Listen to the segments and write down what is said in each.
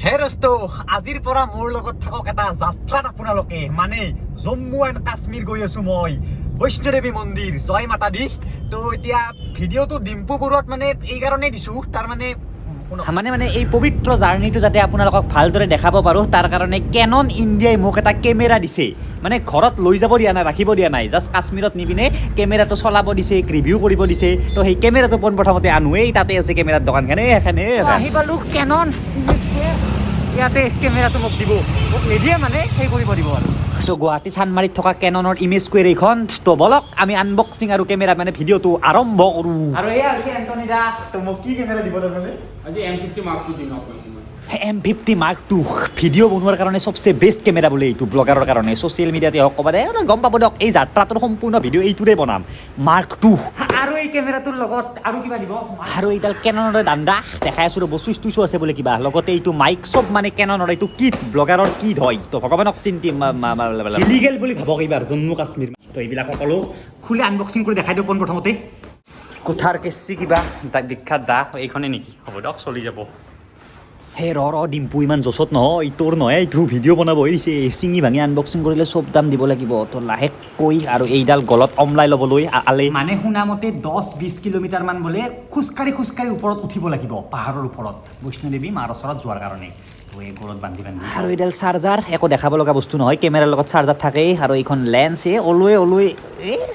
হে দোস্ত আজিৰ পৰা মোৰ লগত থাকক এটা যাত্ৰাত আপোনালোকে মানে জম্মু এণ্ড কাশ্মীৰ গৈ আছো মই বৈষ্ণদেৱী মন্দিৰ জয় মাতা দি তো এতিয়া ভিডিঅ'টো ডিম্পু বৰুৱাত মানে এই কাৰণেই দিছো তাৰ মানে এই পবিত্ৰ জাৰ্নিটো যাতে আপোনালোকক ভালদৰে দেখাব পাৰোঁ তাৰ কাৰণে কেনন ইণ্ডিয়াই মোক এটা কেমেৰা দিছে মানে ঘৰত লৈ যাব দিয়া নাই ৰাখিব দিয়া নাই জাষ্ট কাশ্মীৰত নি পিনে কেমেৰাটো চলাব দিছে ৰিভিউ কৰিব দিছে তো সেই কেমেৰাটো পোনপ্ৰথমতে আনোৱেই তাতে আছে কেমেৰাৰ দোকানখন এখানে আহি পালোঁ কেনন ইয়াতে কেমেৰাটো মোক দিব মোক নিদিয়ে মানে সেই কৰিব দিব আৰু তো গুৱাহাটী চানমাৰীত থকা কেননৰ ইমেজ স্কুৱেৰ এইখন তো বলক আমি আনবক্সিং আৰু কেমেৰা মানে ভিডিঅ'টো আৰম্ভ কৰোঁ আৰু এয়া হৈছে এণ্টনি দা তো মোক কি কেমেৰা দিব তাৰমানে আজি M50 Mark II দিম আপোনাক M50 Mark II ভিডিঅ' বনোৱাৰ কাৰণে চবচে বেষ্ট কেমেৰা বোলে এইটো ব্লগাৰৰ কাৰণে ছ'চিয়েল মিডিয়াতে হওক ক'বা দে গম পাব দিয়ক এই যাত্ৰাটোৰ সম্পূৰ্ণ ভিডিঅ' এইটোৰে বনাম Mark II আৰু এই কেমেৰাটোৰ লগত আৰু কিবা দিব আৰু এইডাল কেননৰে দাণ্ডা দেখাই আছোঁ ৰ'ব চুইচ আছে বোলে কিবা লগতে এইটো মাইক চব মানে কেননৰ এইটো কিট ব্লগাৰৰ কিট হয় তো ভগৱানক চিন্তি ইলিগেল বুলি ভাবক এইবাৰ জম্মু কাশ্মীৰ তো এইবিলাক সকলো খুলি আনবক্সিং কৰি দেখাই দিওঁ পোনপ্ৰথমতে কোঠাৰ কেঁচি কিবা বিখ্যাত দা এইখনে নেকি হ'ব দিয়ক চলি যাব হে ৰ ডিম্পু ইমান জচত নহয় তোৰ নহয় এইটো ভিডিঅ' বনাব দিছে চিঙি ভাঙি আনবক্সিং কৰিলে চব দাম দিব লাগিব তো লাহেকৈ আৰু এইডাল গলত অমলাই ল'বলৈ আলে মানে শুনামতে 10-20 কিলোমিটাৰমান বোলে খোজকাঢ়ি ওপৰত উঠিব লাগিব পাহাৰৰ ওপৰত বৈষ্ণদেৱী মাৰ ওচৰত যোৱাৰ কাৰণে গলত বান্ধি আৰু এইডাল চাৰ্জাৰ একো দেখাব লগা বস্তু নহয় কেমেৰাৰ লগত চাৰ্জাৰ থাকেই আৰু এইখন লেন্স ওলোৱে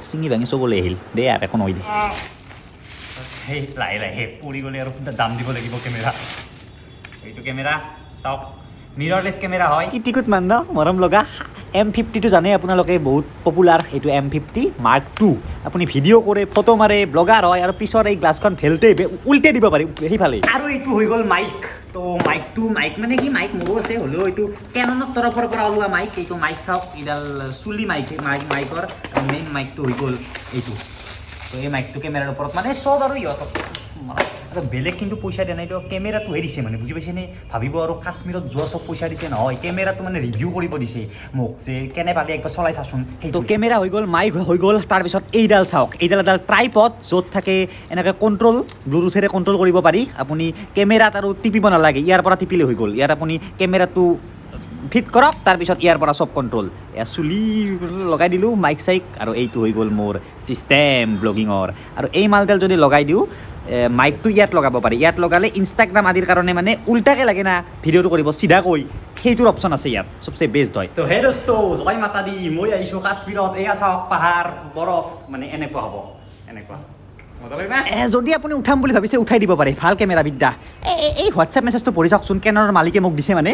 চিঙি ভাঙি চবলৈ আহিল দে আৰু একো নহয় দে সেই লাহে পৰি গ'লে আৰু দাম দিব লাগিব কেমেৰা এইটো কেমেৰা চাওক মিৰৰলেছ কেমেৰা হয় ইটিকুট মান ন মৰম লগা M50টো জানে আপোনালোকে বহুত পপুলাৰ এইটো M50 Mark II আপুনি ভিডিঅ' কৰে ফটো মাৰে ব্লগাৰ হয় আৰু পিছত এই গ্লাছখন ভেলতে উল্টে দিব পাৰি সেইফালে আৰু এইটো হৈ গ'ল মাইক তো মাইক মানে কি মাইক মোৰো আছে হ'লেও এইটো কেননৰ তৰফৰ পৰা ওলোৱা মাইক এইটো মাইক চাওক এইডাল চুলি মাইকৰ মেইন মাইকটো হৈ গ'ল এইটো তো এই মাইকটো কেমেৰাৰ ওপৰত মানে চব আৰু ইহঁতক আৰু বেলেগ কিন্তু পইচা দিয়া নাই তো কেমেৰাটোহে দিছে মানে বুজি পাইছেনে ভাবিব আৰু কাশ্মীৰত যোৱা চব পইচা দিছে নহয় কেমেৰাটো মানে ৰিভিউ কৰিব দিছে মোক যে কেনে পালে একবাৰ চলাই চাচোন সেইটো কেমেৰা হৈ গ'ল মাইক হৈ গ'ল তাৰপিছত এইডাল চাওক এইডাল এডাল ট্ৰাইপড য'ত থাকে এনেকৈ কণ্ট্ৰল ব্লুটুথেৰে কণ্ট্ৰল কৰিব পাৰি আপুনি কেমেৰাত আৰু টিপিব নালাগে ইয়াৰ পৰা টিপিলে হৈ গ'ল ইয়াত আপুনি কেমেৰাটো ফিট কৰক তাৰপিছত ইয়াৰ পৰা চব কণ্ট্ৰল এয়া চুলি লগাই দিলোঁ মাইক চাইক আৰু এইটো হৈ গ'ল মোৰ ছিষ্টেম ব্লগিঙৰ আৰু এই মালডাল যদি লগাই দিওঁ মাইকটো ইয়াত লগাব পাৰি ইয়াত লগালে ইনষ্টাগ্ৰাম আদিৰ কাৰণে মানে উল্টাকৈ লাগে না ভিডিঅ'টো কৰিব চিধাকৈ সেইটোৰ অপশ্যন আছে ইয়াত চবচে বেষ্ট হয় তো হে দোস্ত জয় মাতা দি মই আহিছোঁ কাশ্মীৰত এয়া চাওক পাহাৰ বৰফ মানে এনেকুৱা হ'ব এনেকুৱা যদি আপুনি উঠাম বুলি ভাবিছে উঠাই দিব পাৰে ভাল কেমেৰা বিদ্যা এই হোৱাটছএপ মেছেজটো পঢ়ি চাওকচোন কেননৰ মালিকে মোক দিছে মানে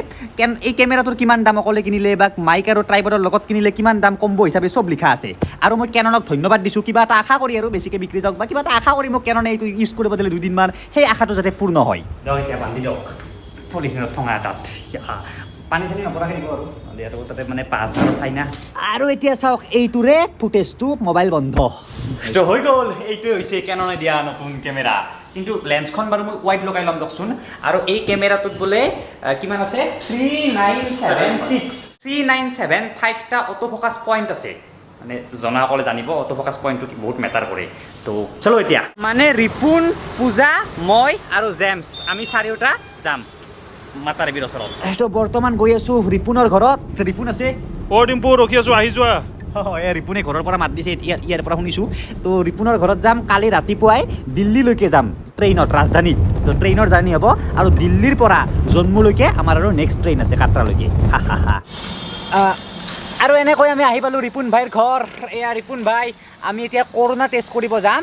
এই কেমেৰাটোৰ কিমান দাম অকলে কিনিলে বা মাইক আৰু ট্ৰাইপডৰ লগত কিনিলে কিমান দাম কম্ব হিচাপে চব লিখা আছে আৰু মই কেননক ধন্যবাদ দিছোঁ কিবা এটা আশা কৰি আৰু বেছিকৈ বিক্ৰী যাওক বা কিবা এটা আশা কৰি মোক কেননে এইটো ইউজ কৰিব দিলে 2 দিনমান সেই আশাটো যাতে পূৰ্ণ হয় দিয়ক এতিয়া বান্ধি দিয়ক পলিথিনত থঙা এটাত পানী চানী নপৰাকৈ দিব আৰু তাতে মানে পাঁচ ঠাই না আৰু এতিয়া চাওক এইটোৰে ফুটেজটো মোবাইল বন্ধ তো হৈ গ'ল এইটোৱে হৈছে কেননে দিয়া নতুন কেমেৰা কিন্তু লেন্সখন বাৰু মই ৱাইড লগাই ল'ম দিয়কচোন আৰু এই কেমেৰাটোত বোলে কিমান আছে 3975টা অটো ফ'কাছ পইণ্ট আছে মানে জনাসকলে জানিব অটো ফ'কাছ পইণ্টটো বহুত মেটাৰ কৰে তো চলো এতিয়া মানে ৰিপুণ পূজা মই আৰু জেমছ আমি চাৰিওটা যাম মাতাৰবীৰ ওচৰত তো বৰ্তমান গৈ আছোঁ ৰিপুণৰ ঘৰত ৰিপুণ আছে ডিম্পু ৰখি আছোঁ আহি যোৱা ৰিপুণে ঘৰৰ পৰা মাত দিছে ইয়াৰ পৰা শুনিছোঁ তো ৰিপুণৰ ঘৰত যাম কালি ৰাতিপুৱাই দিল্লীলৈকে যাম ট্ৰেইনত ৰাজধানীত তো ট্ৰেইনৰ জাৰ্ণি হ'ব আৰু দিল্লীৰ পৰা জম্মুলৈকে আমাৰ আৰু নেক্সট ট্ৰেইন আছে কাটৰালৈকে আৰু এনেকৈ আমি আহি পালোঁ ৰিপুণ ভাইৰ ঘৰ এয়া ৰিপুণ ভাই আমি এতিয়া কৰোণা টেষ্ট কৰিব যাম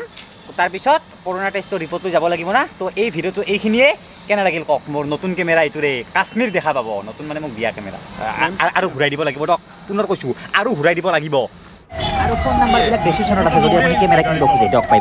তাৰপিছত কৰোণা টেষ্টৰ ৰিপৰ্টটো যাব লাগিব না তো এই ভিডিঅ'টো এইখিনিয়ে কেনে লাগিল কওক মোৰ নতুন কেমেৰা এইটোৰে কাশ্মীৰ দেখা পাব নতুন মানে মোক দিয়া কেমেৰা আৰু ঘূৰাই দিব লাগিব দিয়ক পুনৰ কৈছোঁ আৰু ঘূৰাই দিব লাগিব আৰু ফোন নাম্বাৰবিলাক ডেছক্ৰিপশ্যনত আছে যদি আপুনি কেমেৰা কিনিব খোজে দিয়ক বাই বাই